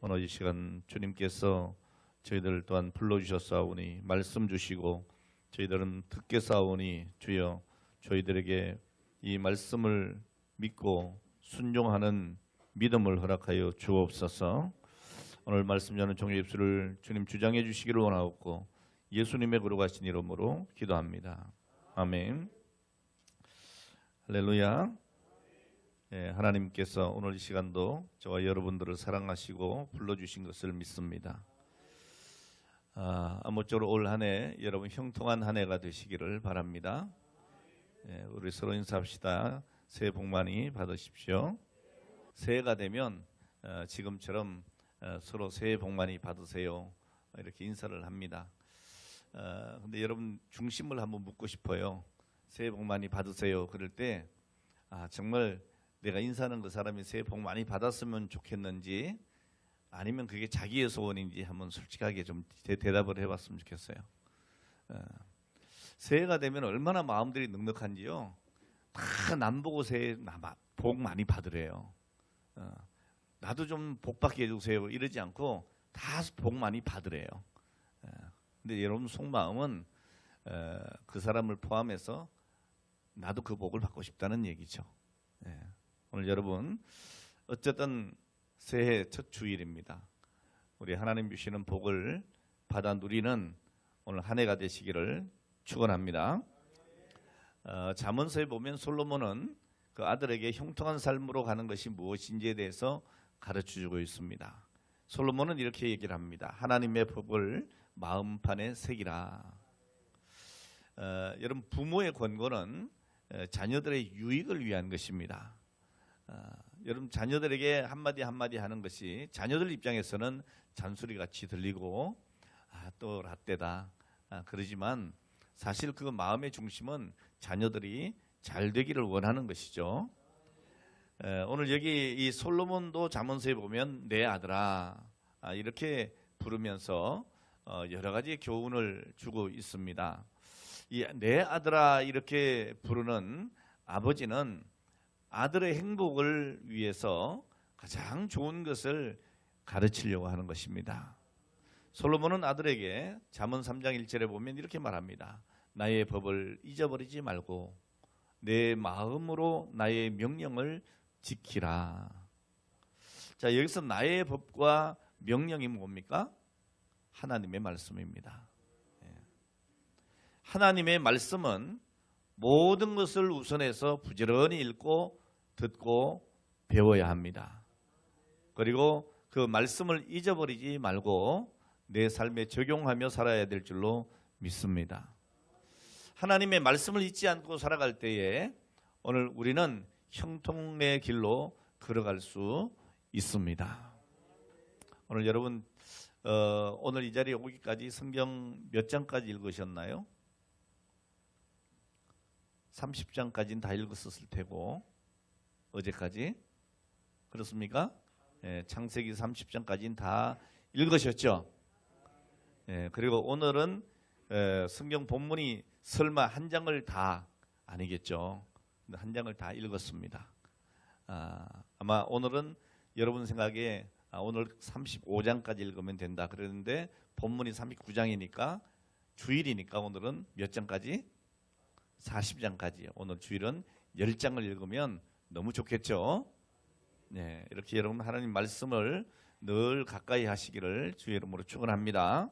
오늘 이 시간 주님께서 저희들 또한 불러주셨사오니 말씀 주시고 저희들은 듣겠사오니 주여 저희들에게 이 말씀을 믿고 순종하는 믿음을 허락하여 주옵소서. 오늘 말씀 전하는 종의 입술을 주님 주장해 주시기를 원하옵고 예수님의 거룩하신 이름으로 기도합니다. 아멘. 할렐루야. 하나님께서 오늘 이 시간도 저와 여러분들을 사랑하시고 불러주신 것을 믿습니다. 아무쪼록 올 한 해 여러분 형통한 한 해가 되시기를 바랍니다. 우리 서로 인사합시다. 새해 복 많이 받으십시오. 새해가 되면 지금처럼 서로 새해 복 많이 받으세요 이렇게 인사를 합니다. 근데 여러분 중심을 한번 묻고 싶어요. 새해 복 많이 받으세요 그럴 때 정말 내가 인사하는 그 사람이 새해 복 많이 받았으면 좋겠는지 아니면 그게 자기의 소원인지 한번 솔직하게 좀 대답을 해봤으면 좋겠어요. 새해가 되면 얼마나 마음들이 넉넉한지요. 다 남 보고 새해 복 많이 받으래요. 나도 좀 복 받게 해주세요 이러지 않고 다 복 많이 받으래요. 근데 여러분 속마음은 그 사람을 포함해서 나도 그 복을 받고 싶다는 얘기죠. 오늘 여러분 어쨌든 새해 첫 주일입니다. 우리 하나님 주시는 복을 받아 누리는 오늘 한 해가 되시기를 축원합니다. 잠언서에 보면 솔로몬은 그 아들에게 형통한 삶으로 가는 것이 무엇인지에 대해서 가르쳐주고 있습니다. 솔로몬은 이렇게 얘기를 합니다. 하나님의 법을 마음판에 새기라. 여러분 부모의 권고는 자녀들의 유익을 위한 것입니다. 여러분 자녀들에게 한마디 한마디 하는 것이 자녀들 입장에서는 잔소리같이 들리고 또 라떼다 그러지만 사실 그 마음의 중심은 자녀들이 잘 되기를 원하는 것이죠. 오늘 여기 이 솔로몬도 잠언서에 보면 내 아들아 이렇게 부르면서 여러 가지 교훈을 주고 있습니다. 이 내 아들아 이렇게 부르는 아버지는 아들의 행복을 위해서 가장 좋은 것을 가르치려고 하는 것입니다. 솔로몬은 아들에게 잠언 3장 1절에 보면 이렇게 말합니다. 나의 법을 잊어버리지 말고 내 마음으로 나의 명령을 지키라. 자, 여기서 나의 법과 명령이 뭡니까? 하나님의 말씀입니다. 하나님의 말씀은 모든 것을 우선해서 부지런히 읽고 듣고 배워야 합니다. 그리고 그 말씀을 잊어버리지 말고 내 삶에 적용하며 살아야 될 줄로 믿습니다. 하나님의 말씀을 잊지 않고 살아갈 때에 오늘 우리는 형통의 길로 걸어갈 수 있습니다. 오늘 여러분 오늘 이 자리에 오기까지 성경 몇 장까지 읽으셨나요? 30장까지는 다 읽었을 테고 어제까지 그렇습니까? 창세기 30장까지는 다 읽으셨죠? 그리고 오늘은 성경 본문이 설마 한 장을 다 아니겠죠? 한 장을 다 읽었습니다. 아마 오늘은 여러분 생각에 오늘 35장까지 읽으면 된다 그러는데 본문이 39장이니까 주일이니까 오늘은 몇 장까지? 40장까지요. 오늘 주일은 10장을 읽으면 너무 좋겠죠. 이렇게 여러분 하나님 말씀을 늘 가까이 하시기를 주의 이름으로 축원합니다.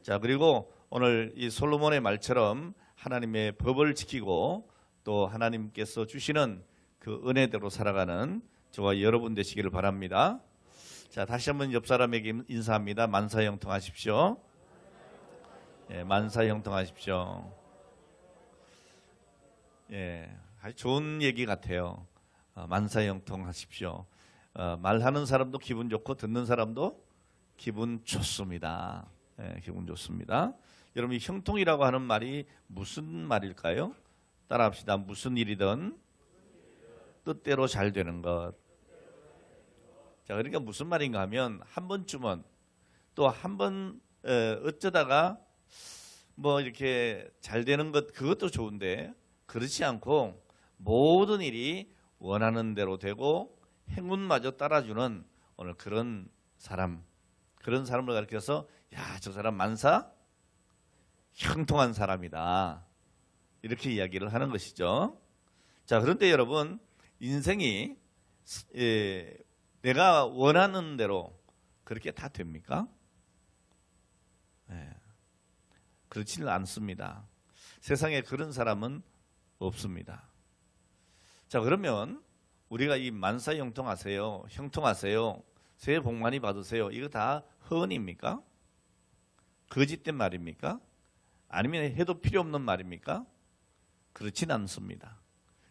자, 그리고 오늘 이 솔로몬의 말처럼 하나님의 법을 지키고 또 하나님께서 주시는 그 은혜대로 살아가는 저와 여러분 되시기를 바랍니다. 자, 다시 한번 옆 사람에게 인사합니다. 만사형통하십시오. 만사형통하십시오. 아주 좋은 얘기 같아요. 만사형통하십시오. 말하는 사람도 기분 좋고 듣는 사람도 기분 좋습니다. 기분 좋습니다. 여러분 이 형통이라고 하는 말이 무슨 말일까요? 따라합시다. 무슨 일이든 뜻대로 잘 되는 것. 자, 그러니까 무슨 말인가 하면 한 번쯤은 또 한 번 어쩌다가 뭐 이렇게 잘 되는 것 그것도 좋은데 그렇지 않고 모든 일이 원하는 대로 되고 행운마저 따라주는 오늘 그런 사람, 그런 사람을 가리켜서 야, 저 사람 만사 형통한 사람이다, 이렇게 이야기를 하는 것이죠. 자, 그런데 여러분, 인생이 내가 원하는 대로 그렇게 다 됩니까? 그렇지는 않습니다. 세상에 그런 사람은 없습니다. 자, 그러면 우리가 이 만사 형통하세요, 형통하세요, 새해 복 많이 받으세요, 이거 다 허언입니까? 거짓된 말입니까? 아니면 해도 필요 없는 말입니까? 그렇진 않습니다.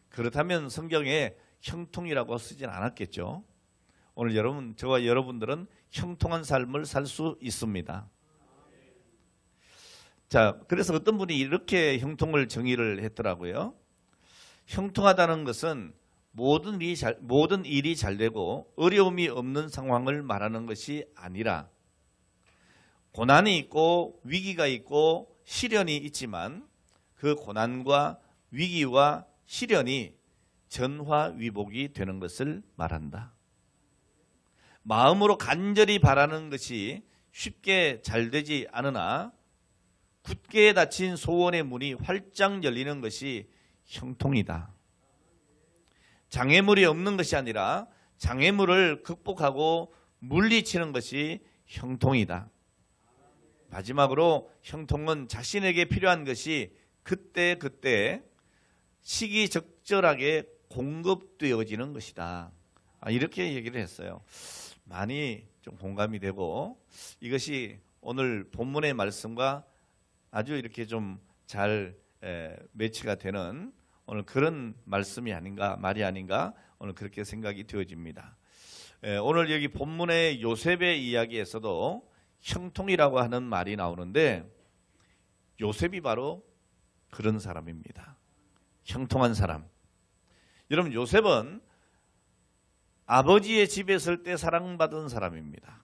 그렇다면 성경에 형통이라고 쓰진 않았겠죠. 오늘 여러분, 저와 여러분들은 형통한 삶을 살 수 있습니다. 자, 그래서 어떤 분이 이렇게 형통을 정의를 했더라고요. 형통하다는 것은 모든 일이 잘 되고 어려움이 없는 상황을 말하는 것이 아니라 고난이 있고 위기가 있고 시련이 있지만 그 고난과 위기와 시련이 전화위복이 되는 것을 말한다. 마음으로 간절히 바라는 것이 쉽게 잘 되지 않으나 굳게 닫힌 소원의 문이 활짝 열리는 것이 형통이다. 장애물이 없는 것이 아니라 장애물을 극복하고 물리치는 것이 형통이다. 마지막으로 형통은 자신에게 필요한 것이 그때 시기적절하게 공급되어지는 것이다. 이렇게 얘기를 했어요. 많이 좀 공감이 되고 이것이 오늘 본문의 말씀과 아주 이렇게 좀 잘 매치가 되는 오늘 그런 말씀이 아닌가, 말이 아닌가, 오늘 그렇게 생각이 되어집니다. 오늘 여기 본문의 요셉의 이야기에서도 형통이라고 하는 말이 나오는데 요셉이 바로 그런 사람입니다. 형통한 사람. 여러분, 요셉은 아버지의 집에 있을 때 사랑받은 사람입니다.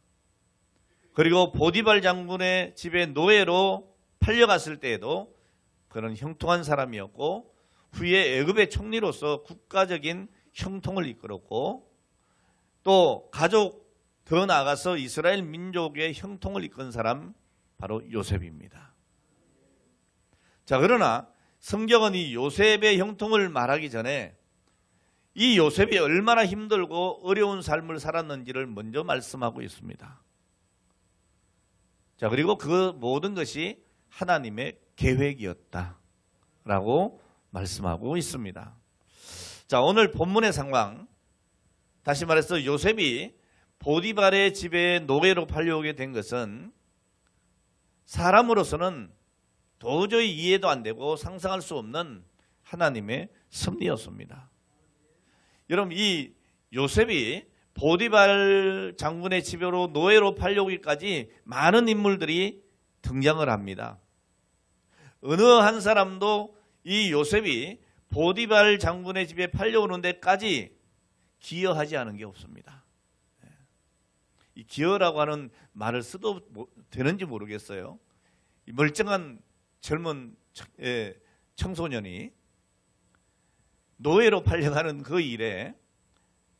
그리고 보디발 장군의 집에 노예로 팔려갔을 때에도 그는 형통한 사람이었고 후에 애굽의 총리로서 국가적인 형통을 이끌었고 또 가족 더 나아가서 이스라엘 민족의 형통을 이끈 사람 바로 요셉입니다. 자, 그러나 성경은 이 요셉의 형통을 말하기 전에 이 요셉이 얼마나 힘들고 어려운 삶을 살았는지를 먼저 말씀하고 있습니다. 자, 그리고 그 모든 것이 하나님의 계획이었다라고 말씀하고 있습니다. 자, 오늘 본문의 상황, 다시 말해서 요셉이 보디발의 집에 노예로 팔려오게 된 것은 사람으로서는 도저히 이해도 안 되고 상상할 수 없는 하나님의 섭리였습니다. 여러분, 이 요셉이 보디발 장군의 집으로 노예로 팔려오기까지 많은 인물들이 등장을 합니다. 어느 한 사람도 이 요셉이 보디발 장군의 집에 팔려오는 데까지 기여하지 않은 게 없습니다. 이 기여라고 하는 말을 써도 되는지 모르겠어요. 이 멀쩡한 젊은 청소년이 노예로 팔려가는 그 일에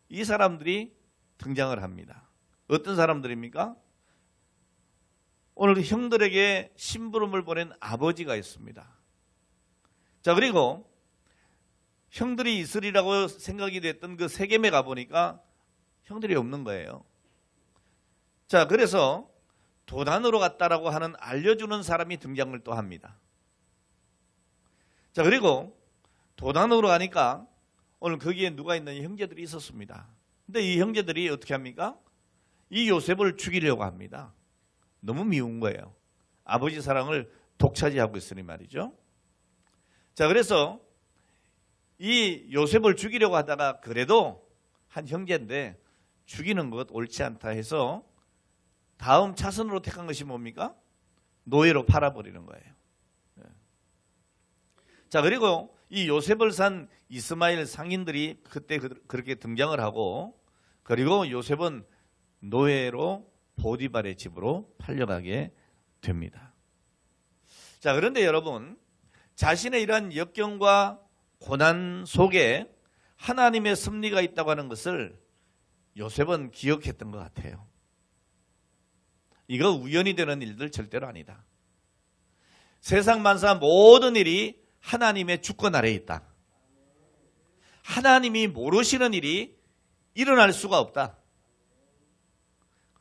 이 사람들이 등장을 합니다. 어떤 사람들입니까? 오늘 형들에게 심부름을 보낸 아버지가 있습니다. 자, 그리고 형들이 있으리라고 생각이 됐던 그 세겜에 가보니까 형들이 없는 거예요. 자, 그래서 도단으로 갔다라고 하는 알려주는 사람이 등장을 또 합니다. 자, 그리고 도단으로 가니까 오늘 거기에 누가 있느냐, 형제들이 있었습니다. 근데 이 형제들이 어떻게 합니까? 이 요셉을 죽이려고 합니다. 너무 미운 거예요. 아버지 사랑을 독차지하고 있으니 말이죠. 자, 그래서 이 요셉을 죽이려고 하다가 그래도 한 형제인데 죽이는 것 옳지 않다 해서 다음 차선으로 택한 것이 뭡니까? 노예로 팔아버리는 거예요. 자, 그리고 이 요셉을 산 이스마엘 상인들이 그때 그렇게 등장을 하고 그리고 요셉은 노예로 보디발의 집으로 팔려가게 됩니다. 자, 그런데 여러분, 자신의 이러한 역경과 고난 속에 하나님의 섭리가 있다고 하는 것을 요셉은 기억했던 것 같아요. 이거 우연히 되는 일들 절대로 아니다. 세상 만사 모든 일이 하나님의 주권 아래에 있다. 하나님이 모르시는 일이 일어날 수가 없다.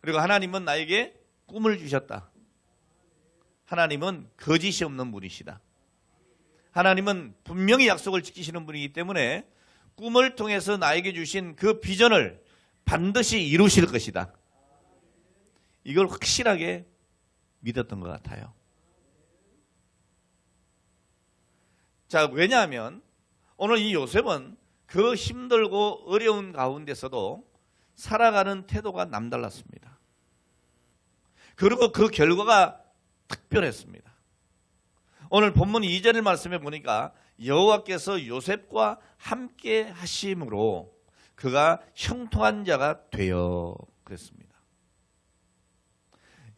그리고 하나님은 나에게 꿈을 주셨다. 하나님은 거짓이 없는 분이시다. 하나님은 분명히 약속을 지키시는 분이기 때문에 꿈을 통해서 나에게 주신 그 비전을 반드시 이루실 것이다. 이걸 확실하게 믿었던 것 같아요. 자, 왜냐하면 오늘 이 요셉은 그 힘들고 어려운 가운데서도 살아가는 태도가 남달랐습니다. 그리고 그 결과가 특별했습니다. 오늘 본문 2절 말씀에 보니까 여호와께서 요셉과 함께 하심으로 그가 형통한 자가 되어 그랬습니다.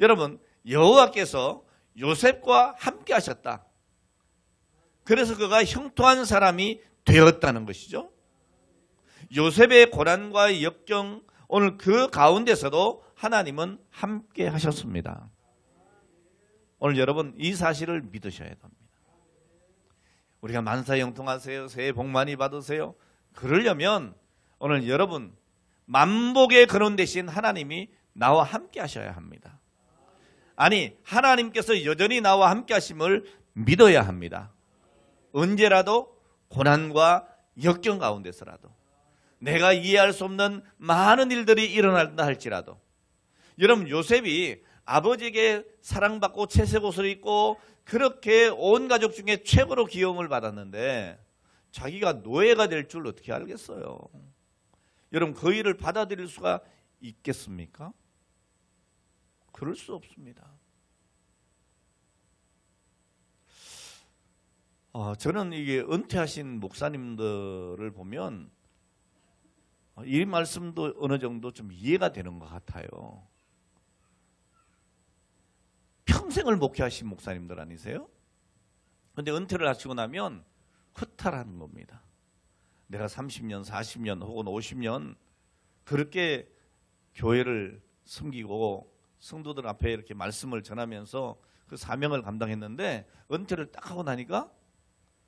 여러분, 여호와께서 요셉과 함께 하셨다. 그래서 그가 형통한 사람이 되었다는 것이죠. 요셉의 고난과 역경, 오늘 그 가운데서도 하나님은 함께 하셨습니다. 오늘 여러분 이 사실을 믿으셔야 됩니다. 우리가 만사형통하세요, 새해 복 많이 받으세요. 그러려면 오늘 여러분 만복의 근원 되신 하나님이 나와 함께 하셔야 합니다. 아니, 하나님께서 여전히 나와 함께 하심을 믿어야 합니다. 언제라도 고난과 역경 가운데서라도 내가 이해할 수 없는 많은 일들이 일어난다 할지라도 여러분 요셉이 아버지에게 사랑받고 채색 옷을 입고 그렇게 온 가족 중에 최고로 귀여움을 받았는데 자기가 노예가 될 줄 어떻게 알겠어요? 여러분 그 일을 받아들일 수가 있겠습니까? 그럴 수 없습니다. 저는 이게 은퇴하신 목사님들을 보면 이 말씀도 어느 정도 좀 이해가 되는 것 같아요. 평생을 목회하신 목사님들 아니세요? 그런데 은퇴를 하시고 나면 허탈한 겁니다. 내가 30년, 40년 혹은 50년 그렇게 교회를 섬기고 성도들 앞에 이렇게 말씀을 전하면서 그 사명을 감당했는데 은퇴를 딱 하고 나니까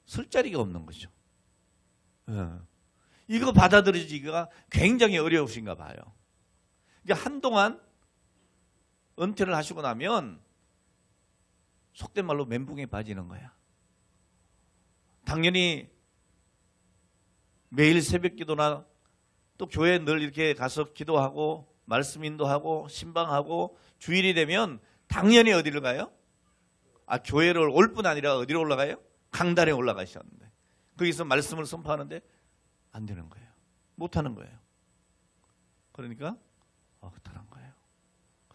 설 자리가 없는 거죠. 이거 받아들이기가 굉장히 어려우신가 봐요. 그러니까 한동안 은퇴를 하시고 나면 속된 말로 멘붕에 빠지는 거야. 당연히 매일 새벽 기도나 또 교회에 늘 이렇게 가서 기도하고 말씀 인도하고 신방하고 주일이 되면 당연히 어디를 가요? 교회를 올 뿐 아니라 어디로 올라가요? 강단에 올라가셨는데 거기서 말씀을 선포하는데 안 되는 거예요. 못 하는 거예요. 그러니까 허탈한 거예요.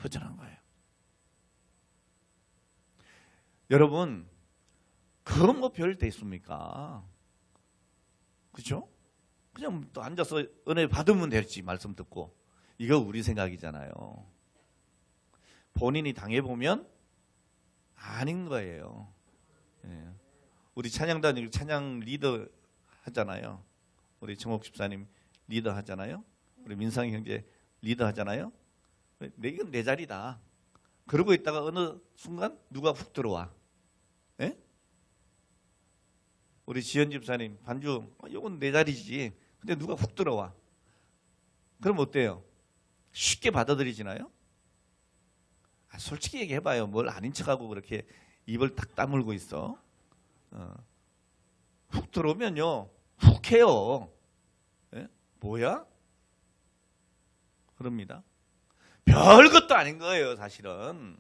허전한 거예요. 여러분 그거 뭐 별 데 있습니까? 그렇죠? 그냥 또 앉아서 은혜 받으면 되지 말씀 듣고. 이거 우리 생각이잖아요. 본인이 당해보면 아닌 거예요. 예. 우리 찬양단 찬양 리더 하잖아요. 우리 정옥 집사님 리더 하잖아요. 우리 민상이 형제 리더 하잖아요. 이건 내 자리다. 그러고 있다가 어느 순간 누가 훅 들어와. 예? 우리 지연 집사님 반주 이건 내 자리지. 근데 누가 훅 들어와. 그럼 어때요? 쉽게 받아들이지나요? 솔직히 얘기해봐요. 뭘 아닌 척하고 그렇게 입을 딱 다물고 있어. 훅 들어오면요. 훅 해요. 예? 뭐야? 그럽니다. 별것도 아닌 거예요, 사실은.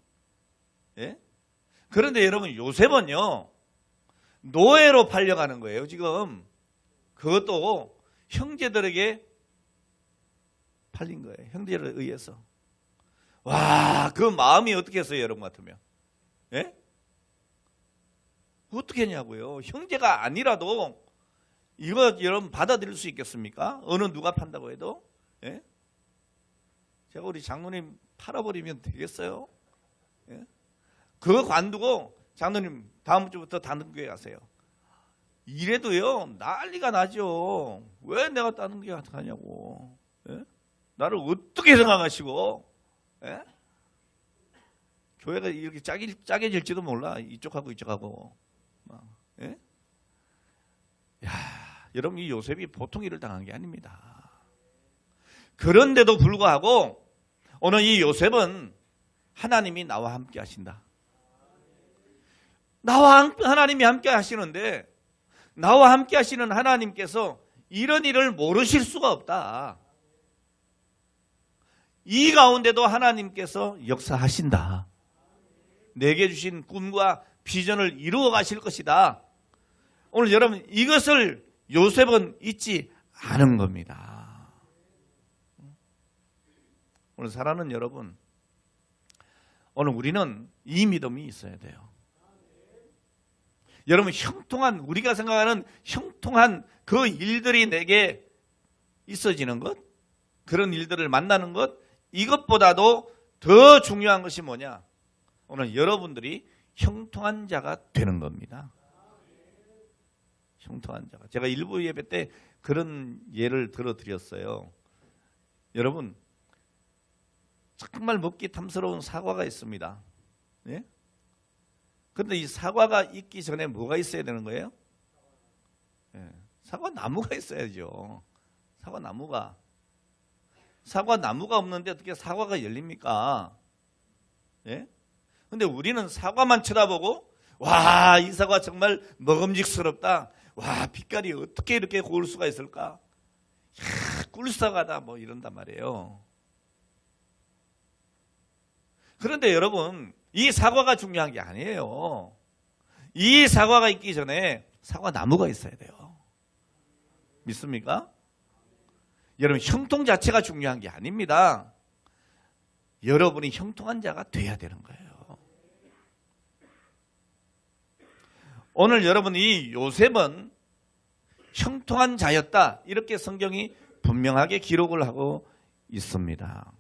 예? 그런데 여러분, 요셉은요, 노예로 팔려가는 거예요, 지금. 그것도 형제들에게 팔린 거예요. 형제들에 의해서. 와, 그 마음이 어떻게 했어요, 여러분 같으면? 예? 어떻게 했냐고요. 형제가 아니라도 이거 여러분 받아들일 수 있겠습니까? 어느 누가 판다고 해도. 예? 제가 우리 장로님 팔아버리면 되겠어요? 예? 그거 관두고 장로님 다음 주부터 다른교회 가세요. 이래도요 난리가 나죠. 왜 내가 다른 교회 가냐고. 예? 나를 어떻게 생각하시고. 예? 교회가 이렇게 짜게질지도 몰라. 이쪽하고 이쪽하고. 예? 야, 여러분 이 요셉이 보통 일을 당한 게 아닙니다. 그런데도 불구하고 오늘 이 요셉은 하나님이 나와 함께 하신다. 하나님이 함께 하시는데 나와 함께 하시는 하나님께서 이런 일을 모르실 수가 없다. 이 가운데도 하나님께서 역사하신다. 내게 주신 꿈과 비전을 이루어 가실 것이다. 오늘 여러분 이것을 요셉은 잊지 않은 겁니다. 오늘 사랑하는 여러분, 오늘 우리는 이 믿음이 있어야 돼요. 여러분 우리가 생각하는 형통한 그 일들이 내게 있어지는 것, 그런 일들을 만나는 것, 이것보다도 더 중요한 것이 뭐냐? 오늘 여러분들이 형통한 자가 되는 겁니다. 형통한 자가. 제가 일부 예배 때 그런 예를 들어드렸어요. 여러분 정말 먹기 탐스러운 사과가 있습니다. 예? 그런데 이 사과가 있기 전에 뭐가 있어야 되는 거예요? 예, 사과 나무가 있어야죠. 사과 나무가 없는데 어떻게 사과가 열립니까? 예? 근데 우리는 사과만 쳐다보고 와, 이 사과 정말 먹음직스럽다. 와, 빛깔이 어떻게 이렇게 고울 수가 있을까? 야, 꿀사과다 뭐 이런단 말이에요. 그런데 여러분 이 사과가 중요한 게 아니에요. 이 사과가 있기 전에 사과 나무가 있어야 돼요. 믿습니까? 여러분 형통 자체가 중요한 게 아닙니다. 여러분이 형통한 자가 돼야 되는 거예요. 오늘 여러분 이 요셉은 형통한 자였다. 이렇게 성경이 분명하게 기록을 하고 있습니다.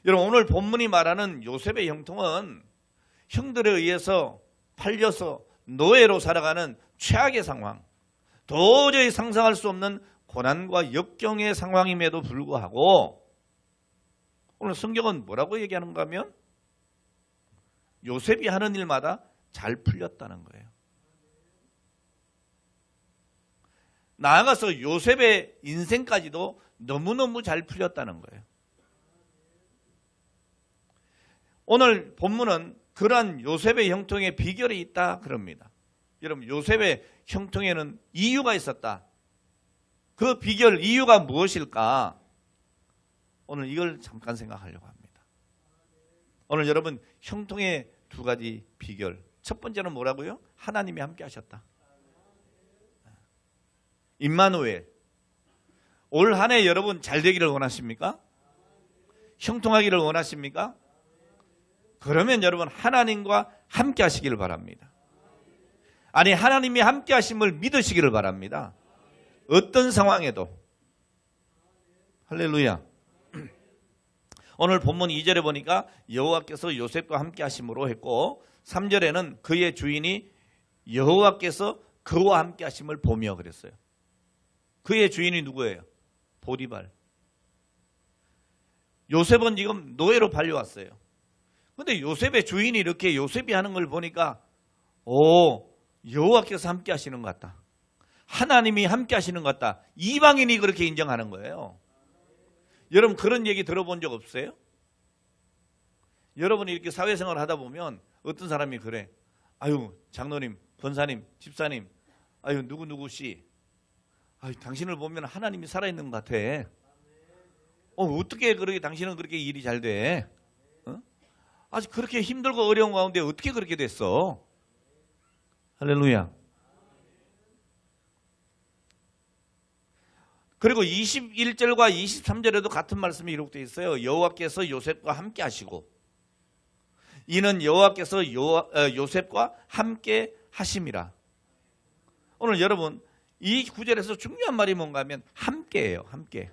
여러분 오늘 본문이 말하는 요셉의 형통은 형들에 의해서 팔려서 노예로 살아가는 최악의 상황, 도저히 상상할 수 없는 고난과 역경의 상황임에도 불구하고 오늘 성경은 뭐라고 얘기하는가 하면 요셉이 하는 일마다 잘 풀렸다는 거예요. 나아가서 요셉의 인생까지도 너무너무 잘 풀렸다는 거예요. 오늘 본문은 그러한 요셉의 형통의 비결이 있다 그럽니다. 여러분 요셉의 형통에는 이유가 있었다. 그 비결 이유가 무엇일까? 오늘 이걸 잠깐 생각하려고 합니다. 오늘 여러분 형통의 두 가지 비결. 첫 번째는 뭐라고요? 하나님이 함께 하셨다. 임마누엘. 올 한 해 여러분 잘 되기를 원하십니까? 형통하기를 원하십니까? 그러면 여러분 하나님과 함께 하시기를 바랍니다. 아니 하나님이 함께 하심을 믿으시기를 바랍니다. 어떤 상황에도. 할렐루야. 오늘 본문 2절에 보니까 여호와께서 요셉과 함께 하심으로 했고 3절에는 그의 주인이 여호와께서 그와 함께 하심을 보며 그랬어요. 그의 주인이 누구예요? 보디발. 요셉은 지금 노예로 팔려왔어요. 그런데 요셉의 주인이 이렇게 요셉이 하는 걸 보니까 여호와께서 함께 하시는 것 같다. 하나님이 함께 하시는 것 같다. 이방인이 그렇게 인정하는 거예요. 여러분 그런 얘기 들어본 적 없어요? 여러분이 이렇게 사회생활을 하다 보면 어떤 사람이 그래. 아유 장로님, 권사님, 집사님, 아유 누구누구씨, 아유 당신을 보면 하나님이 살아있는 것 같아. 어떻게 그렇게 당신은 그렇게 일이 잘 돼? 아주 그렇게 힘들고 어려운 가운데 어떻게 그렇게 됐어? 할렐루야. 그리고 21절과 23절에도 같은 말씀이 기록되어 있어요. 여호와께서 요셉과 함께 하시고 이는 여호와께서 요셉과 함께 하심이라. 오늘 여러분 이 구절에서 중요한 말이 뭔가 하면 함께예요. 함께.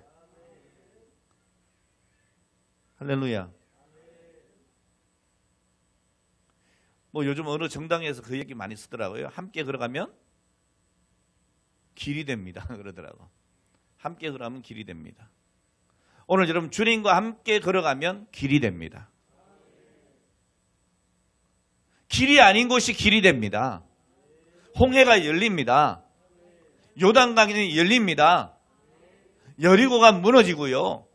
할렐루야. 뭐 요즘 어느 정당에서 그 얘기 많이 쓰더라고요. 함께 걸어가면 길이 됩니다. 그러더라고. 함께 걸어가면 길이 됩니다. 오늘 여러분 주님과 함께 걸어가면 길이 됩니다. 길이 아닌 곳이 길이 됩니다. 홍해가 열립니다. 요단강이 열립니다. 여리고가 무너지고요.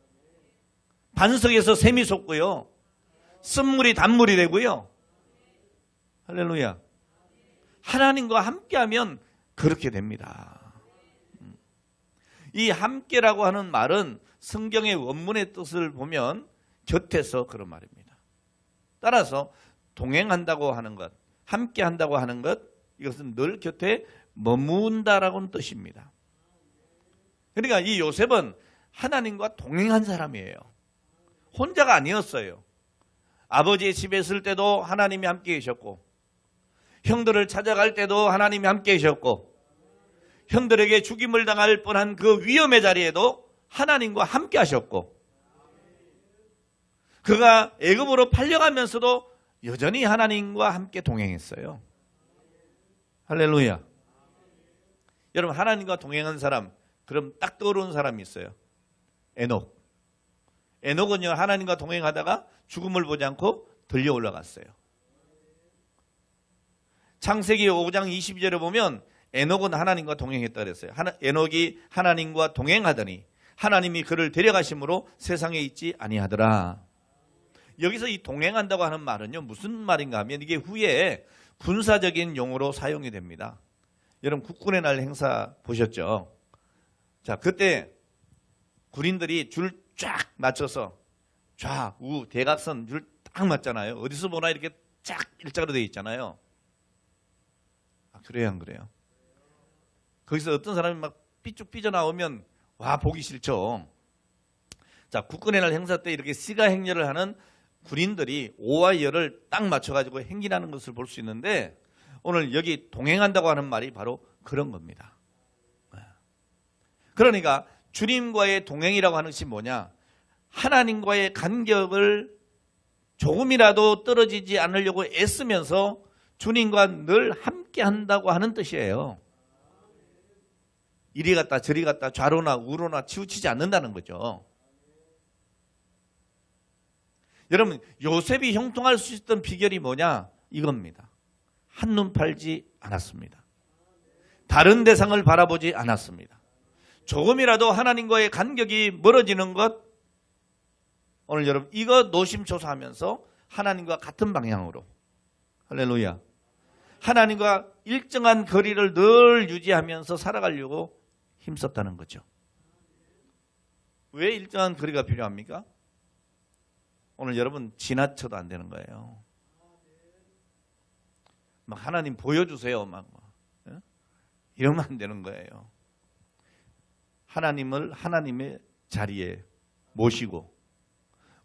반석에서 샘이 솟고요. 쓴물이 단물이 되고요. 할렐루야. 하나님과 함께하면 그렇게 됩니다. 이 함께라고 하는 말은 성경의 원문의 뜻을 보면 곁에서 그런 말입니다. 따라서 동행한다고 하는 것, 함께한다고 하는 것, 이것은 늘 곁에 머문다라고는 뜻입니다. 그러니까 이 요셉은 하나님과 동행한 사람이에요. 혼자가 아니었어요. 아버지의 집에 있을 때도 하나님이 함께 계셨고, 형들을 찾아갈 때도 하나님이 함께 계셨고, 형들에게 죽임을 당할 뻔한 그 위험의 자리에도 하나님과 함께 하셨고, 그가 애굽으로 팔려가면서도 여전히 하나님과 함께 동행했어요. 할렐루야. 여러분, 하나님과 동행한 사람, 그럼 딱 떠오르는 사람이 있어요. 에녹. 에녹은요, 하나님과 동행하다가 죽음을 보지 않고 들려 올라갔어요. 창세기 5장 22절에 보면 에녹은 하나님과 동행했다 그랬어요. 에녹이 하나님과 동행하더니 하나님이 그를 데려가심으로 세상에 있지 아니하더라. 여기서 이 동행한다고 하는 말은요, 무슨 말인가 하면 이게 후에 군사적인 용어로 사용이 됩니다. 여러분, 국군의 날 행사 보셨죠? 자, 그때 군인들이 줄 쫙 맞춰서 좌우 대각선 줄 딱 맞잖아요. 어디서 보나 이렇게 쫙 일자로 되어 있잖아요. 아, 그래요, 안 그래요? 거기서 어떤 사람이 막 삐쭉 삐져나오면 와, 보기 싫죠. 자, 국군의 날 행사 때 이렇게 시가 행렬을 하는 군인들이 오와 열을 딱 맞춰가지고 행진하는 것을 볼 수 있는데, 오늘 여기 동행한다고 하는 말이 바로 그런 겁니다. 그러니까 주님과의 동행이라고 하는 것이 뭐냐? 하나님과의 간격을 조금이라도 떨어지지 않으려고 애쓰면서 주님과 늘 함께 한다고 하는 뜻이에요. 이리 갔다 저리 갔다 좌로나 우로나 치우치지 않는다는 거죠. 여러분, 요셉이 형통할 수 있었던 비결이 뭐냐? 이겁니다. 한눈 팔지 않았습니다. 다른 대상을 바라보지 않았습니다. 조금이라도 하나님과의 간격이 멀어지는 것, 오늘 여러분 이거 노심초사하면서 하나님과 같은 방향으로, 할렐루야, 하나님과 일정한 거리를 늘 유지하면서 살아가려고 힘썼다는 거죠. 왜 일정한 거리가 필요합니까? 오늘 여러분 지나쳐도 안 되는 거예요. 막 하나님 보여주세요 막 이러면 안 되는 거예요. 하나님을 하나님의 자리에 모시고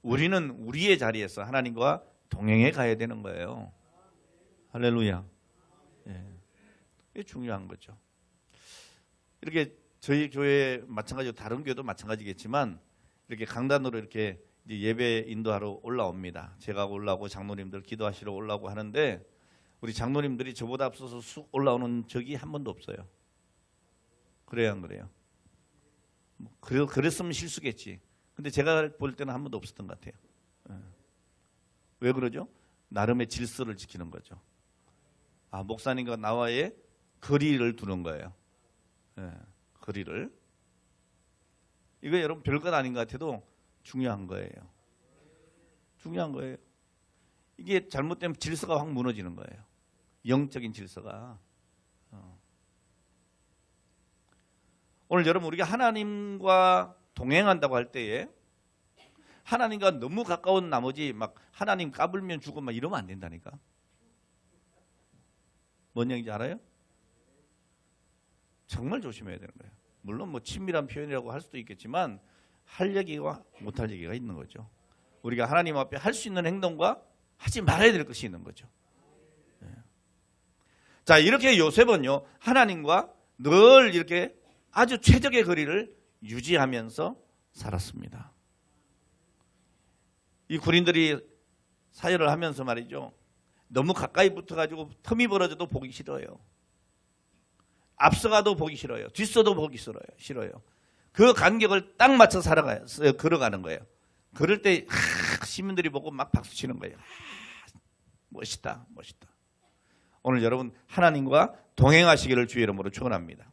우리는 우리의 자리에서 하나님과 동행해 가야 되는 거예요. 할렐루야. 예. 이게 중요한 거죠. 이렇게 저희 교회 마찬가지로 다른 교회도 마찬가지겠지만 이렇게 강단으로 이렇게 이제 예배 인도하러 올라옵니다. 제가 올라오고 장로님들 기도하시러 올라오고 하는데 우리 장로님들이 저보다 앞서서 쑥 올라오는 적이 한 번도 없어요. 그래요, 안 그래요? 그랬으면 실수겠지. 근데 제가 볼 때는 한 번도 없었던 것 같아요. 왜 그러죠? 나름의 질서를 지키는 거죠. 아, 목사님과 나와의 거리를 두는 거예요. 거리를. 이거 여러분 별것 아닌 것 같아도 중요한 거예요. 중요한 거예요. 이게 잘못되면 질서가 확 무너지는 거예요. 영적인 질서가. 오늘 여러분 우리가 하나님과 동행한다고 할 때에 하나님과 너무 가까운 나머지 막 하나님 까불면 죽고 막 이러면 안 된다니까. 뭔 얘기인지 알아요? 정말 조심해야 되는 거예요. 물론 뭐 친밀한 표현이라고 할 수도 있겠지만 할 얘기와 못할 얘기가 있는 거죠. 우리가 하나님 앞에 할 수 있는 행동과 하지 말아야 될 것이 있는 거죠. 자, 이렇게 요셉은요 하나님과 늘 이렇게 아주 최적의 거리를 유지하면서 살았습니다. 이 군인들이 사열을 하면서 말이죠, 너무 가까이 붙어가지고 틈이 벌어져도 보기 싫어요. 앞서가도 보기 싫어요. 뒤서도 보기 싫어요. 그 간격을 딱 맞춰 걸어가는 거예요. 그럴 때 시민들이 보고 막 박수 치는 거예요. 멋있다, 멋있다. 오늘 여러분 하나님과 동행하시기를 주의 이름으로 축원합니다.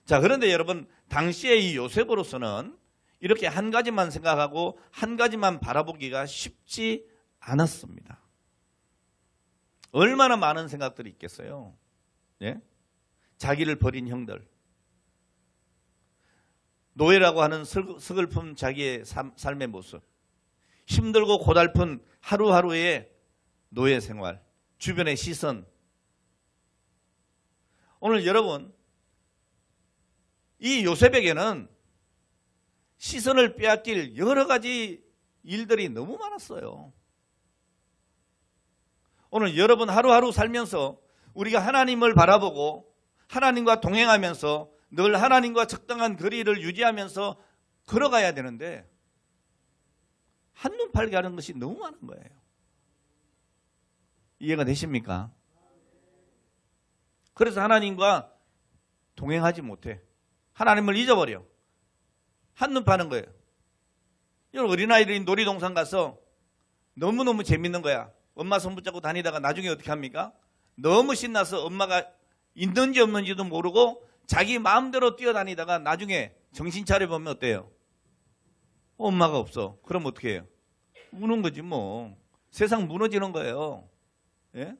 자, 그런데 여러분 당시에 이 요셉으로서는 이렇게 한 가지만 생각하고 한 가지만 바라보기가 쉽지 않았습니다. 얼마나 많은 생각들이 있겠어요. 예? 자기를 버린 형들, 노예라고 하는 서글픈 자기의 삶의 모습, 힘들고 고달픈 하루하루의 노예 생활, 주변의 시선. 오늘 여러분 이 요셉에게는 시선을 빼앗길 여러 가지 일들이 너무 많았어요. 오늘 여러분 하루하루 살면서 우리가 하나님을 바라보고 하나님과 동행하면서 늘 하나님과 적당한 거리를 유지하면서 걸어가야 되는데 한눈 팔게 하는 것이 너무 많은 거예요. 이해가 되십니까? 그래서 하나님과 동행하지 못해. 하나님을 잊어버려. 한눈 파는 거예요. 여러분 어린아이들이 놀이동산 가서 너무너무 재밌는 거야. 엄마 손 붙잡고 다니다가 나중에 어떻게 합니까? 너무 신나서 엄마가 있는지 없는지도 모르고 자기 마음대로 뛰어다니다가 나중에 정신 차려보면 어때요? 엄마가 없어. 그럼 어떻게 해요? 우는 거지 뭐. 세상 무너지는 거예요. 예?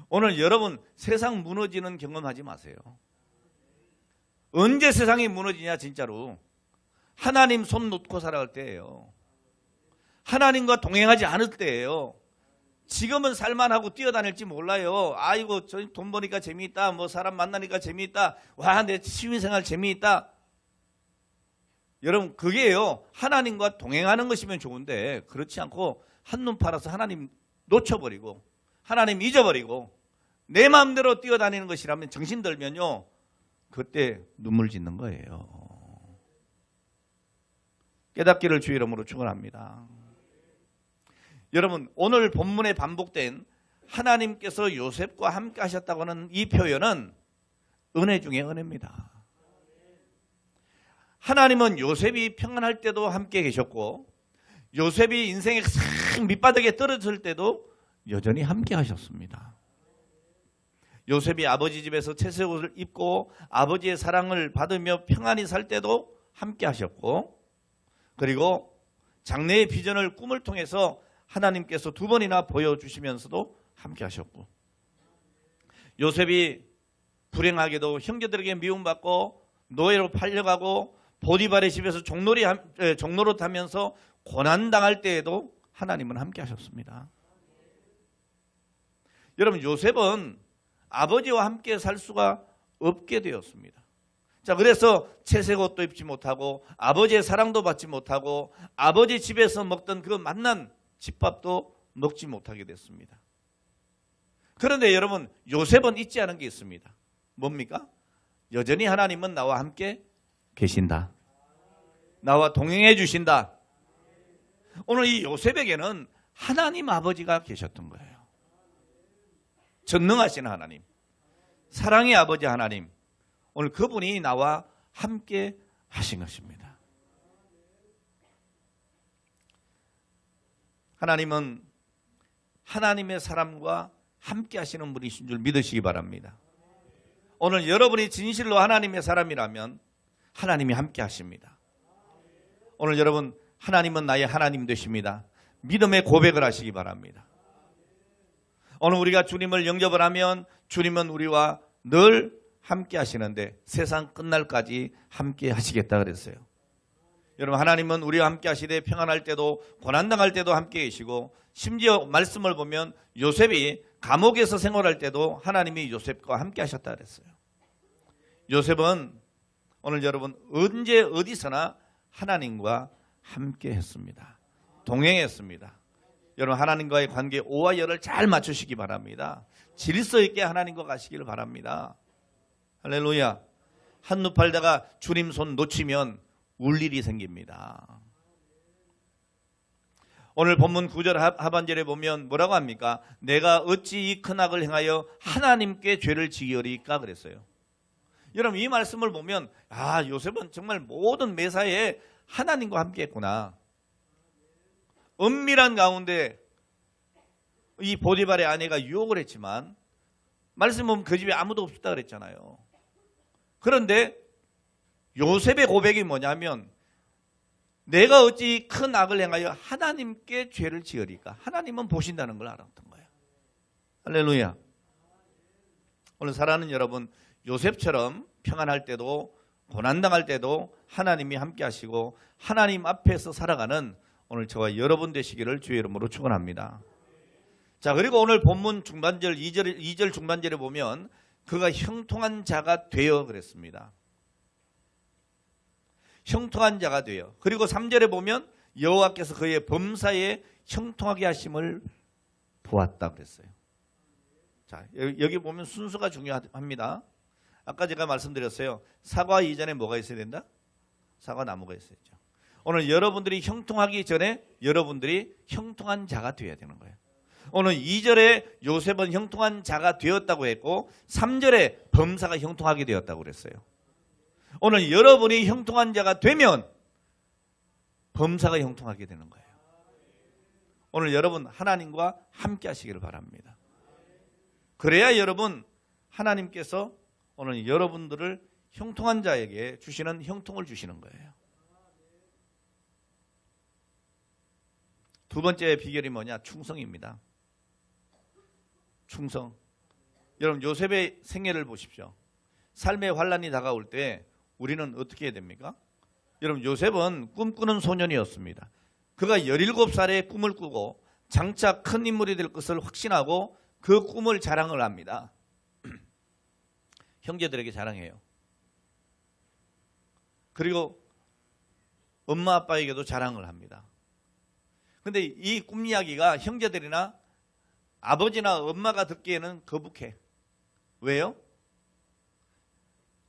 오늘 여러분 세상 무너지는 경험하지 마세요. 언제 세상이 무너지냐 진짜로. 하나님 손 놓고 살아갈 때예요. 하나님과 동행하지 않을 때예요. 지금은 살만하고 뛰어다닐지 몰라요. 아이고 저 돈 버니까 재미있다. 뭐 사람 만나니까 재미있다. 와 내 취미생활 재미있다. 여러분 그게요. 하나님과 동행하는 것이면 좋은데 그렇지 않고 한눈 팔아서 하나님 놓쳐버리고 하나님 잊어버리고 내 마음대로 뛰어다니는 것이라면 정신 들면요. 그때 눈물 짓는 거예요. 깨닫기를 주의 이름으로 축원합니다. 여러분 오늘 본문에 반복된 하나님께서 요셉과 함께 하셨다고 하는 이 표현은 은혜 중에 은혜입니다. 하나님은 요셉이 평안할 때도 함께 계셨고 요셉이 인생의 싹 밑바닥에 떨어질 때도 여전히 함께 하셨습니다. 요셉이 아버지 집에서 채색 옷을 입고 아버지의 사랑을 받으며 평안히 살 때도 함께 하셨고 그리고 장래의 비전을 꿈을 통해서 하나님께서 두 번이나 보여주시면서도 함께 하셨고 요셉이 불행하게도 형제들에게 미움받고 노예로 팔려가고 보디발의 집에서 종노릇 하면서 고난당할 때에도 하나님은 함께 하셨습니다. 여러분 요셉은 아버지와 함께 살 수가 없게 되었습니다. 자, 그래서 채색 옷도 입지 못하고 아버지의 사랑도 받지 못하고 아버지 집에서 먹던 그 맛난 집밥도 먹지 못하게 됐습니다. 그런데 여러분 요셉은 잊지 않은 게 있습니다. 뭡니까? 여전히 하나님은 나와 함께 계신다. 나와 동행해 주신다. 오늘 이 요셉에게는 하나님 아버지가 계셨던 거예요. 전능하신 하나님, 사랑의 아버지 하나님, 오늘 그분이 나와 함께 하신 것입니다. 하나님은 하나님의 사람과 함께 하시는 분이신 줄 믿으시기 바랍니다. 오늘 여러분이 진실로 하나님의 사람이라면 하나님이 함께 하십니다. 오늘 여러분 하나님은 나의 하나님 되십니다. 믿음의 고백을 하시기 바랍니다. 오늘 우리가 주님을 영접을 하면 주님은 우리와 늘 함께 하시는데 세상 끝날까지 함께 하시겠다 그랬어요. 여러분 하나님은 우리와 함께 하시되 평안할 때도 고난당할 때도 함께 계시고 심지어 말씀을 보면 요셉이 감옥에서 생활할 때도 하나님이 요셉과 함께 하셨다 그랬어요. 요셉은 오늘 여러분 언제 어디서나 하나님과 함께 했습니다. 동행했습니다. 여러분 하나님과의 관계 오와 열을 잘 맞추시기 바랍니다. 질서 있게 하나님과 가시기를 바랍니다. 할렐루야. 한눈 팔다가 주님 손 놓치면 울 일이 생깁니다. 오늘 본문 9절 하반절에 보면 뭐라고 합니까? 내가 어찌 이 큰 악을 행하여 하나님께 죄를 지으리까 그랬어요. 여러분 이 말씀을 보면 요셉은 정말 모든 매사에 하나님과 함께 했구나. 은밀한 가운데 이 보디발의 아내가 유혹을 했지만 말씀 보면 그 집에 아무도 없었다 그랬잖아요. 그런데 요셉의 고백이 뭐냐면 내가 어찌 큰 악을 행하여 하나님께 죄를 지으리까? 하나님은 보신다는 걸 알았던 거예요. 할렐루야. 오늘 사랑하는 여러분, 요셉처럼 평안할 때도 고난당할 때도 하나님이 함께 하시고 하나님 앞에서 살아가는 오늘 저와 여러분 되시기를 주의 이름으로 축원합니다. 자, 그리고 오늘 본문 중반절 2절 중반절에 보면 그가 형통한 자가 되어 그랬습니다. 형통한 자가 되어. 그리고 3절에 보면 여호와께서 그의 범사에 형통하게 하심을 보았다 그랬어요. 자, 여기 보면 순서가 중요합니다. 아까 제가 말씀드렸어요. 사과 이전에 뭐가 있어야 된다? 사과 나무가 있어야죠. 오늘 여러분들이 형통하기 전에 여러분들이 형통한 자가 되어야 되는 거예요. 오늘 2절에 요셉은 형통한 자가 되었다고 했고 3절에 범사가 형통하게 되었다고 그랬어요. 오늘 여러분이 형통한 자가 되면 범사가 형통하게 되는 거예요. 오늘 여러분 하나님과 함께 하시기를 바랍니다. 그래야 여러분 하나님께서 오늘 여러분들을 형통한 자에게 주시는 형통을 주시는 거예요. 두 번째 비결이 뭐냐? 충성입니다. 충성. 여러분 요셉의 생애를 보십시오. 삶의 환란이 다가올 때 우리는 어떻게 해야 됩니까? 여러분 요셉은 꿈꾸는 소년이었습니다. 그가 17살에 꿈을 꾸고 장차 큰 인물이 될 것을 확신하고 그 꿈을 자랑을 합니다. 형제들에게 자랑해요. 그리고 엄마 아빠에게도 자랑을 합니다. 근데 이 꿈 이야기가 형제들이나 아버지나 엄마가 듣기에는 거북해. 왜요?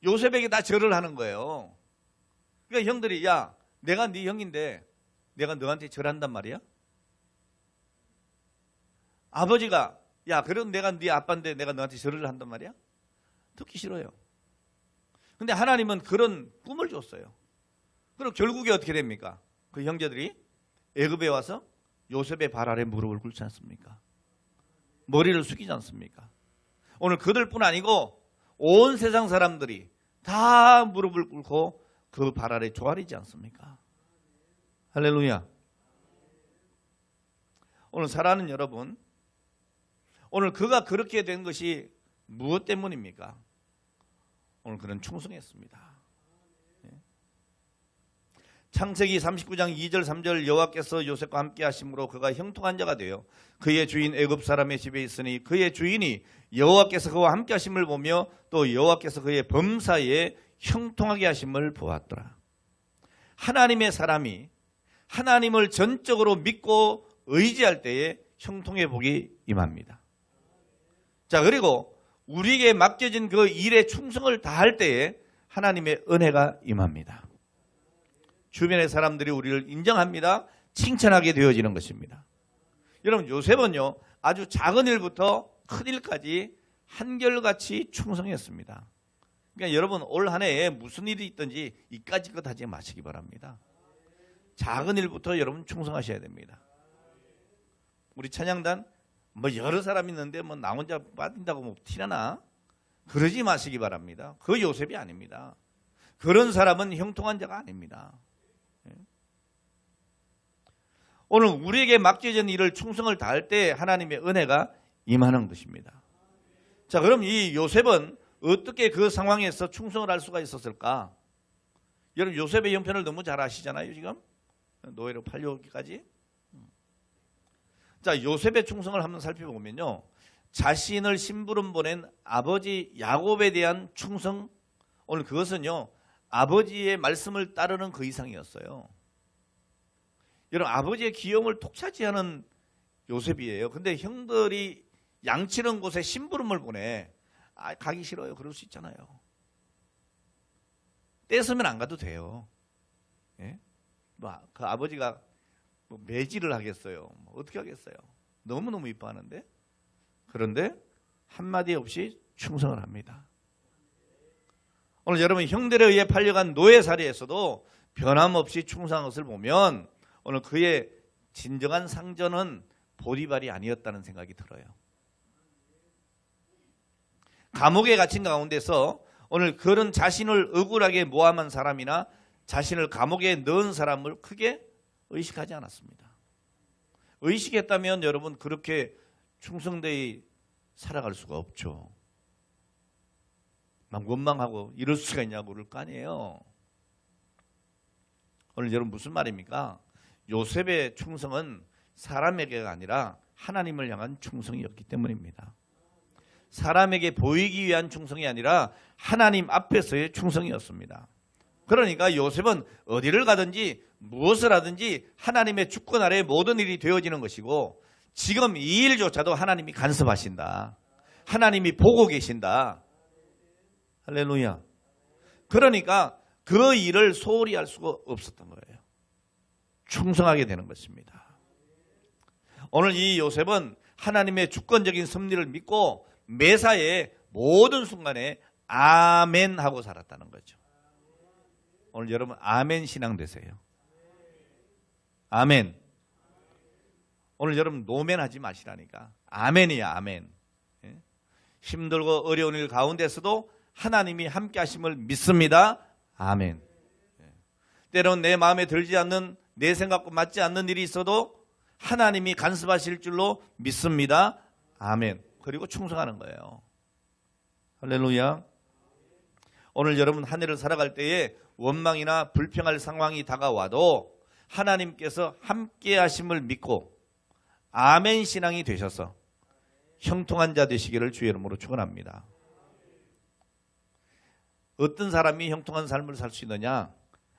요셉에게 다 절을 하는 거예요. 그러니까 형들이 야 내가 네 형인데 내가 너한테 절한단 말이야? 아버지가 야 그럼 내가 네 아빠인데 내가 너한테 절을 한단 말이야? 듣기 싫어요. 근데 하나님은 그런 꿈을 줬어요. 그럼 결국에 어떻게 됩니까? 그 형제들이 애굽에 와서 요셉의 발 아래 무릎을 꿇지 않습니까? 머리를 숙이지 않습니까? 오늘 그들뿐 아니고 온 세상 사람들이 다 무릎을 꿇고 그 발 아래 조아리지 않습니까? 할렐루야. 오늘 사랑하는 여러분, 오늘 그가 그렇게 된 것이 무엇 때문입니까? 오늘 그는 충성했습니다. 창세기 39장 2절 3절 여호와께서 요셉과 함께 하심으로 그가 형통한 자가 되어 그의 주인 애굽 사람의 집에 있으니 그의 주인이 여호와께서 그와 함께 하심을 보며 또 여호와께서 그의 범사에 형통하게 하심을 보았더라. 하나님의 사람이 하나님을 전적으로 믿고 의지할 때에 형통의 복이 임합니다. 자, 그리고 우리에게 맡겨진 그 일에 충성을 다할 때에 하나님의 은혜가 임합니다. 주변의 사람들이 우리를 인정합니다. 칭찬하게 되어지는 것입니다. 여러분 요셉은요 아주 작은 일부터 큰 일까지 한결같이 충성했습니다. 그러니까 여러분 올 한 해에 무슨 일이 있든지 이까지 것 하지 마시기 바랍니다. 작은 일부터 여러분 충성하셔야 됩니다. 우리 찬양단 뭐 여러 사람 있는데 뭐 나 혼자 빠진다고 뭐 티나나? 그러지 마시기 바랍니다. 그 요셉이 아닙니다. 그런 사람은 형통한 자가 아닙니다. 오늘 우리에게 맡겨진 일을 충성을 다할 때 하나님의 은혜가 임하는 것입니다. 자, 그럼 이 요셉은 어떻게 그 상황에서 충성을 할 수가 있었을까? 여러분 요셉의 형편을 너무 잘 아시잖아요. 지금 노예로 팔려오기까지. 자, 요셉의 충성을 한번 살펴보면요, 자신을 심부름 보낸 아버지 야곱에 대한 충성, 오늘 그것은요 아버지의 말씀을 따르는 그 이상이었어요. 여러분 아버지의 귀여움을 독차지하는 요셉이에요. 근데 형들이 양치는 곳에 심부름을 보내. 가기 싫어요. 그럴 수 있잖아요. 떼서면 안 가도 돼요. 예? 그 아버지가 뭐 매질을 하겠어요. 어떻게 하겠어요? 너무너무 이뻐하는데. 그런데 한마디 없이 충성을 합니다. 오늘 여러분 형들에 의해 팔려간 노예살이에서도 변함없이 충성한 것을 보면 오늘 그의 진정한 상전은 보디발이 아니었다는 생각이 들어요. 감옥에 갇힌 가운데서 오늘 그런 자신을 억울하게 모함한 사람이나 자신을 감옥에 넣은 사람을 크게 의식하지 않았습니다. 의식했다면 여러분 그렇게 충성되이 살아갈 수가 없죠. 막 원망하고 이럴 수가 있냐고 그럴 거 아니에요. 오늘 여러분 무슨 말입니까? 요셉의 충성은 사람에게가 아니라 하나님을 향한 충성이었기 때문입니다. 사람에게 보이기 위한 충성이 아니라 하나님 앞에서의 충성이었습니다. 그러니까 요셉은 어디를 가든지 무엇을 하든지 하나님의 주권 아래 모든 일이 되어지는 것이고 지금 이 일조차도 하나님이 간섭하신다. 하나님이 보고 계신다. 할렐루야. 그러니까 그 일을 소홀히 할 수가 없었던 거예요. 충성하게 되는 것입니다. 오늘 이 요셉은 하나님의 주권적인 섭리를 믿고 매사에 모든 순간에 아멘 하고 살았다는 거죠. 오늘 여러분 아멘 신앙 되세요. 아멘. 오늘 여러분 노멘 하지 마시라니까. 아멘이야 아멘. 힘들고 어려운 일 가운데서도 하나님이 함께 하심을 믿습니다. 아멘. 때론 내 마음에 들지 않는 내 생각과 맞지 않는 일이 있어도 하나님이 간섭하실 줄로 믿습니다. 아멘. 그리고 충성하는 거예요. 할렐루야. 오늘 여러분 한 해를 살아갈 때에 원망이나 불평할 상황이 다가와도 하나님께서 함께 하심을 믿고 아멘 신앙이 되셔서 형통한 자 되시기를 주의 이름으로 축원합니다. 어떤 사람이 형통한 삶을 살 수 있느냐?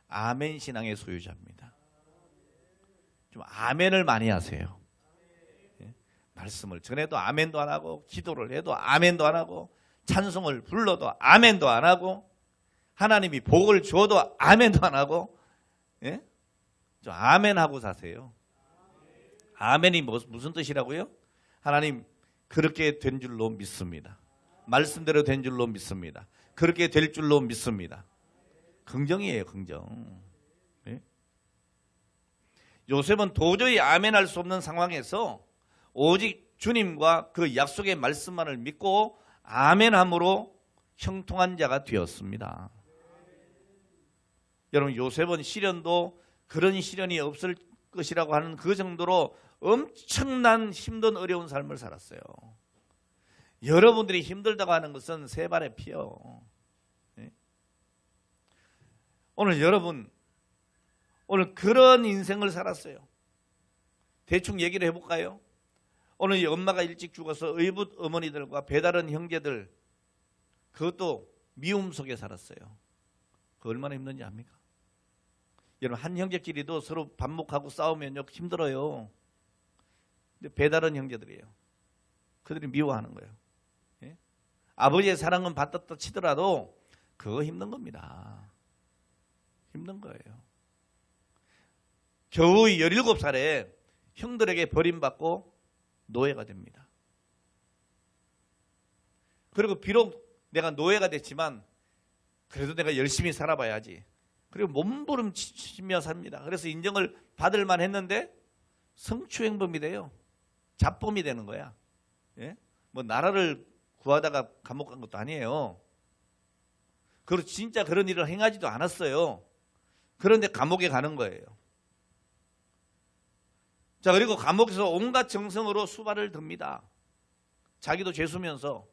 아멘 신앙의 소유자입니다. 좀 아멘을 많이 하세요. 말씀을 전해도 아멘도 안 하고 기도를 해도 아멘도 안 하고 찬송을 불러도 아멘도 안 하고 하나님이 복을 주어도 아멘도 안 하고 좀 아멘하고 사세요. 아멘이 무슨 뜻이라고요? 하나님 그렇게 된 줄로 믿습니다. 말씀대로 된 줄로 믿습니다. 그렇게 될 줄로 믿습니다. 긍정이에요, 긍정. 네? 요셉은 도저히 아멘할 수 없는 상황에서 오직 주님과 그 약속의 말씀만을 믿고 아멘함으로 형통한 자가 되었습니다. 여러분 요셉은 시련도 그런 시련이 없을 것이라고 하는 그 정도로 엄청난 힘든 어려운 삶을 살았어요. 여러분들이 힘들다고 하는 것은 세 발의 피요. 네? 오늘 여러분 오늘 그런 인생을 살았어요. 대충 얘기를 해볼까요? 오늘 엄마가 일찍 죽어서 의붓 어머니들과 배다른 형제들 그것도 미움 속에 살았어요. 그 얼마나 힘든지 압니까? 여러분 한 형제끼리도 서로 반목하고 싸우면요 힘들어요. 근데 배다른 형제들이에요. 그들이 미워하는 거예요. 예? 아버지의 사랑은 받았다 치더라도 그거 힘든 겁니다. 힘든 거예요. 겨우 17살에 형들에게 버림받고 노예가 됩니다. 그리고 비록 내가 노예가 됐지만 그래도 내가 열심히 살아봐야지. 그리고 몸부림치며 삽니다. 그래서 인정을 받을 만 했는데 성추행범이 돼요. 잡범이 되는 거야. 예? 뭐 나라를 구하다가 감옥 간 것도 아니에요. 그리고 진짜 그런 일을 행하지도 않았어요. 그런데 감옥에 가는 거예요. 자, 그리고 감옥에서 온갖 정성으로 수발을 듭니다. 자기도 죄수면서.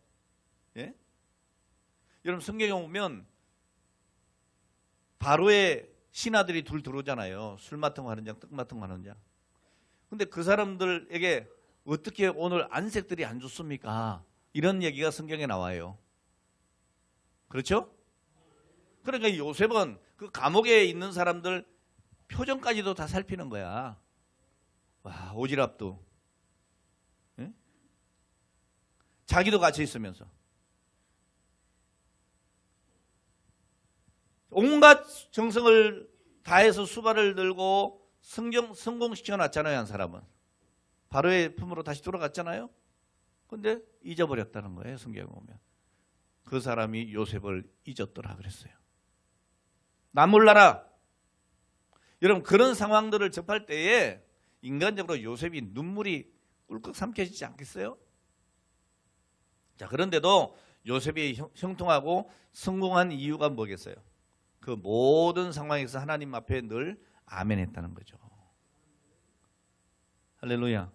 예? 여러분 성경에 보면 바로의 신하들이 둘 들어오잖아요. 술 맡은 거 하는 자, 떡 맡은 거 하는 자. 근데 그 사람들에게 어떻게 오늘 안색들이 안 좋습니까? 이런 얘기가 성경에 나와요. 그렇죠? 그러니까 요셉은 그 감옥에 있는 사람들 표정까지도 다 살피는 거야. 와, 오지랖도. 예? 자기도 같이 있으면서. 온갖 정성을 다해서 수발을 들고 성공시켜 놨잖아요, 한 사람은. 바로의 품으로 다시 돌아갔잖아요. 근데 잊어버렸다는 거예요, 성경에 보면. 그 사람이 요셉을 잊었더라 그랬어요. 나 몰라라. 여러분 그런 상황들을 접할 때에 인간적으로 요셉이 눈물이 꿀꺽 삼켜지지 않겠어요? 자, 그런데도 요셉이 형통하고 성공한 이유가 뭐겠어요? 그 모든 상황에서 하나님 앞에 늘 아멘했다는 거죠. 할렐루야.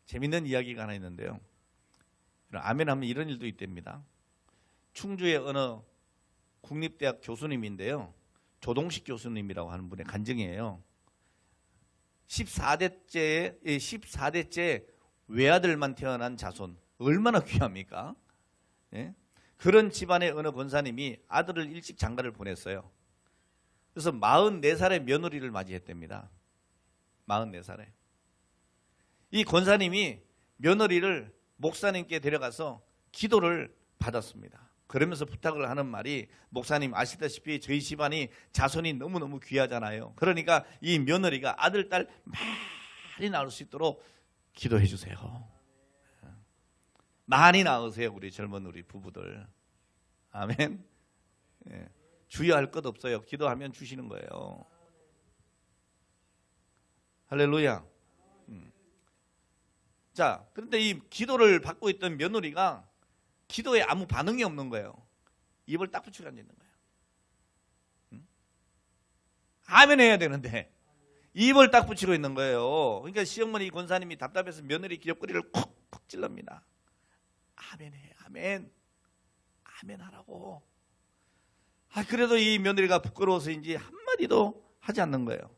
재밌는 이야기가 하나 있는데요. 아멘하면 이런 일도 있답니다. 충주의 어느 국립대학 교수님인데요. 조동식 교수님이라고 하는 분의 간증이에요. 14대째 외아들만 태어난 자손. 얼마나 귀합니까? 예? 그런 집안의 어느 권사님이 아들을 일찍 장가를 보냈어요. 그래서 44살의 며느리를 맞이했답니다. 44살에. 이 권사님이 며느리를 목사님께 데려가서 기도를 받았습니다. 그러면서 부탁을 하는 말이, 목사님 아시다시피 저희 집안이 자손이 너무너무 귀하잖아요. 그러니까 이 며느리가 아들, 딸 많이 낳을 수 있도록 기도해 주세요. 많이 낳으세요, 우리 젊은 우리 부부들. 아멘. 예. 주의할 것 없어요. 기도하면 주시는 거예요. 할렐루야. 자, 그런데 이 기도를 받고 있던 며느리가 기도에 아무 반응이 없는 거예요. 입을 딱 붙이고 앉아 있는 거예요. 아멘 해야 되는데 입을 딱 붙이고 있는 거예요. 그러니까 시어머니 권사님이 답답해서 며느리 옆구리를 콕콕 찔릅니다. 아멘 해, 아멘. 아멘 하라고. 그래도 이 며느리가 부끄러워서인지 한마디도 하지 않는 거예요.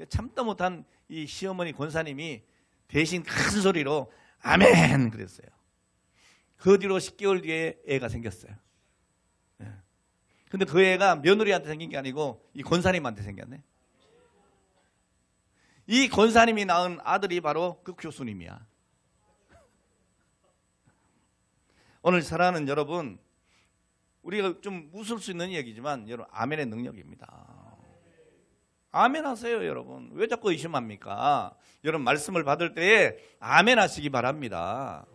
참다 못한 이 시어머니 권사님이 대신 큰 소리로 아멘 그랬어요. 그 뒤로 10개월 뒤에 애가 생겼어요. 근데 그 애가 며느리한테 생긴 게 아니고 이 권사님한테 생겼네. 이 권사님이 낳은 아들이 바로 그 교수님이야. 오늘 사랑하는 여러분, 우리가 좀 웃을 수 있는 얘기지만 여러분, 아멘의 능력입니다. 아멘 하세요, 여러분. 왜 자꾸 의심합니까? 여러분, 말씀을 받을 때에 아멘 하시기 바랍니다.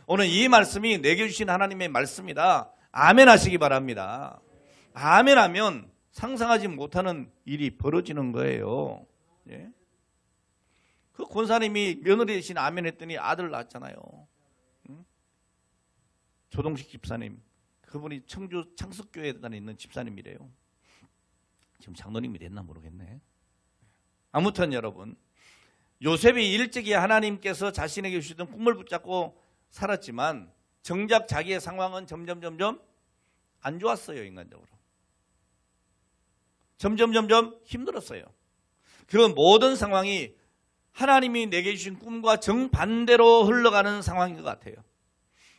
오늘 이 말씀이 내게 주신 하나님의 말씀이다. 아멘 하시기 바랍니다. 아멘 하면 상상하지 못하는 일이 벌어지는 거예요. 예? 그 권사님이 며느리 대신 아멘 했더니 아들 낳았잖아요. 응? 조동식 집사님. 그분이 청주 창석교회에 다니는 집사님이래요. 지금 장로님이 됐나 모르겠네. 아무튼 여러분, 요셉이 일찍이 하나님께서 자신에게 주시던 꿈을 붙잡고 살았지만 정작 자기의 상황은 점점 안 좋았어요. 인간적으로 점점 힘들었어요. 그 모든 상황이 하나님이 내게 주신 꿈과 정반대로 흘러가는 상황인 것 같아요.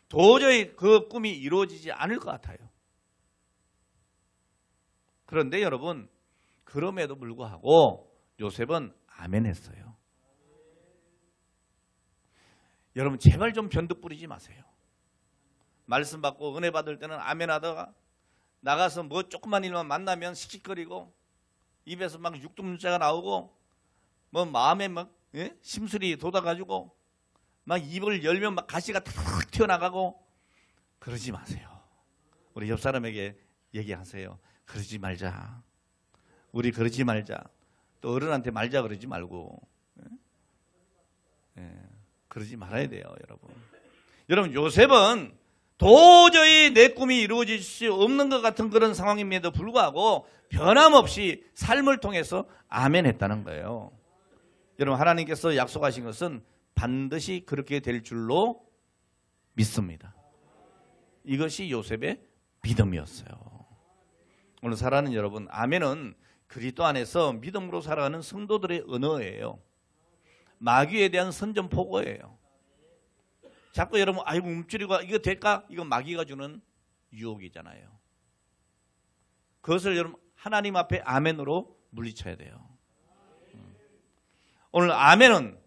도저히 그 꿈이 이루어지지 않을 것 같아요. 그런데 여러분, 그럼에도 불구하고 요셉은 아멘했어요. 여러분, 제발 좀 변덕 부리지 마세요. 말씀 받고 은혜 받을 때는 아멘하다가 나가서 뭐 조그만 일만 만나면 씩씩거리고 입에서 막 육두문자가 나오고 뭐 마음에 막 심술이 돋아가지고 막 입을 열면 막 가시가 탁 튀어나가고 그러지 마세요. 우리 옆 사람에게 얘기하세요. 그러지 말자. 우리 그러지 말자. 또 어른한테 말자 그러지 말고. 그러지 말아야 돼요, 여러분. 여러분, 요셉은 도저히 내 꿈이 이루어질 수 없는 것 같은 그런 상황임에도 불구하고 변함없이 삶을 통해서 아멘 했다는 거예요. 여러분, 하나님께서 약속하신 것은 반드시 그렇게 될 줄로 믿습니다. 이것이 요셉의 믿음이었어요. 오늘 사랑하는 여러분, 아멘은 그리스도 안에서 믿음으로 살아가는 성도들의 언어예요. 마귀에 대한 선전포고예요. 자꾸 여러분, 아이고 움츠리고 이거 될까? 이거 마귀가 주는 유혹이잖아요. 그것을 여러분 하나님 앞에 아멘으로 물리쳐야 돼요. 오늘 아멘은,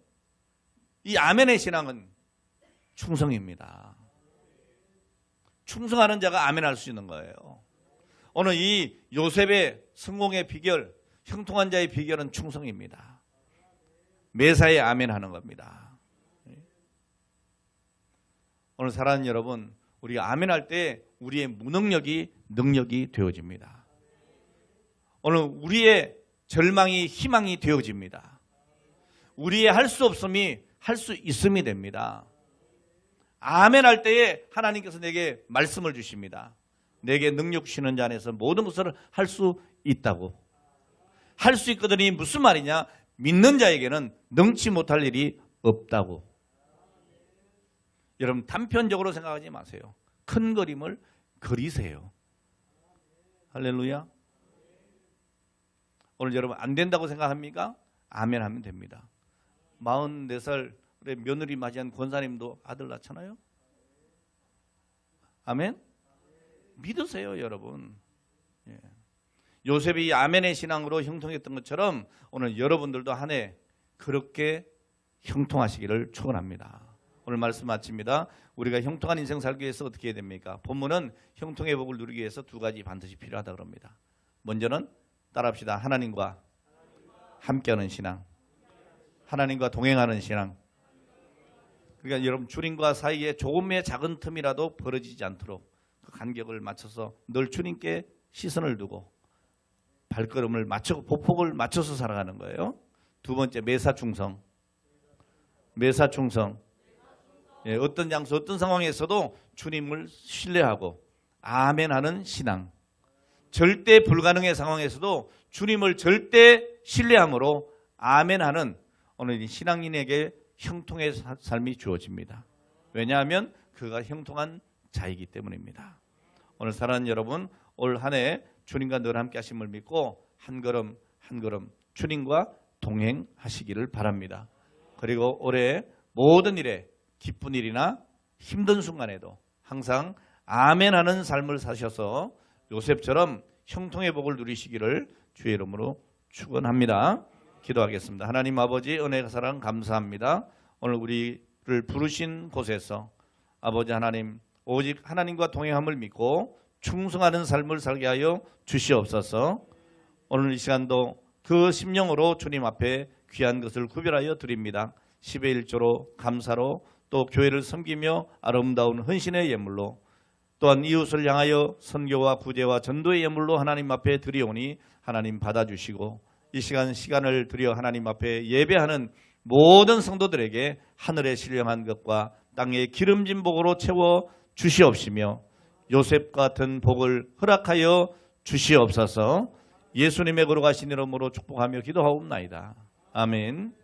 이 아멘의 신앙은 충성입니다. 충성하는 자가 아멘할 수 있는 거예요. 오늘 이 요셉의 성공의 비결, 형통한 자의 비결은 충성입니다. 매사에 아멘하는 겁니다. 오늘 사랑하는 여러분, 우리가 아멘할 때 우리의 무능력이 능력이 되어집니다. 오늘 우리의 절망이 희망이 되어집니다. 우리의 할 수 없음이 할 수 있음이 됩니다. 아멘 할 때에 하나님께서 내게 말씀을 주십니다. 내게 능력 주시는 자 안에서 모든 것을 할 수 있다고. 할 수 있거든이 무슨 말이냐? 믿는 자에게는 능치 못할 일이 없다고. 여러분 단편적으로 생각하지 마세요. 큰 그림을 그리세요. 할렐루야. 오늘 여러분 안 된다고 생각합니까? 아멘 하면 됩니다. 44살의 며느리 맞이한 권사님도 아들 낳잖아요. 아멘? 믿으세요 여러분. 예. 요셉이 아멘의 신앙으로 형통했던 것처럼 오늘 여러분들도 한 해 그렇게 형통하시기를 축원합니다. 오늘 말씀 마칩니다. 우리가 형통한 인생 살기 위해서 어떻게 해야 됩니까? 본문은 형통의 복을 누리기 위해서 두 가지 반드시 필요하다 그럽니다. 먼저는 따라합시다. 하나님과 함께하는 신앙, 하나님과 동행하는 신앙. 그러니까 여러분 주님과 사이에 조금의 작은 틈이라도 벌어지지 않도록 그 간격을 맞춰서 늘 주님께 시선을 두고 발걸음을 맞추고 보폭을 맞춰서 살아가는 거예요. 두 번째 매사충성. 매사충성. 예, 어떤 장소 어떤 상황에서도 주님을 신뢰하고 아멘하는 신앙. 절대 불가능의 상황에서도 주님을 절대 신뢰함으로 아멘하는 오늘 신앙인에게 형통의 삶이 주어집니다. 왜냐하면 그가 형통한 자이기 때문입니다. 오늘 사랑하는 여러분, 올 한 해 주님과 늘 함께 하심을 믿고 한 걸음 한 걸음 주님과 동행하시기를 바랍니다. 그리고 올해 모든 일에 기쁜 일이나 힘든 순간에도 항상 아멘하는 삶을 사셔서 요셉처럼 형통의 복을 누리시기를 주의 이름으로 축원합니다. 기도하겠습니다. 하나님 아버지 은혜가 사랑 감사합니다. 오늘 우리를 부르신 곳에서 아버지 하나님 오직 하나님과 동행함을 믿고 충성하는 삶을 살게 하여 주시옵소서. 오늘 이 시간도 그 심령으로 주님 앞에 귀한 것을 구별하여 드립니다. 10의 1조로 감사로 또 교회를 섬기며 아름다운 헌신의 예물로 또한 이웃을 향하여 선교와 구제와 전도의 예물로 하나님 앞에 드리오니 하나님 받아주시고 이 시간을 드려 하나님 앞에 예배하는 모든 성도들에게 하늘의 신령한 것과 땅의 기름진 복으로 채워 주시옵시며 요셉 같은 복을 허락하여 주시옵소서. 예수님의 거룩하신 이름으로 축복하며 기도하옵나이다. 아멘.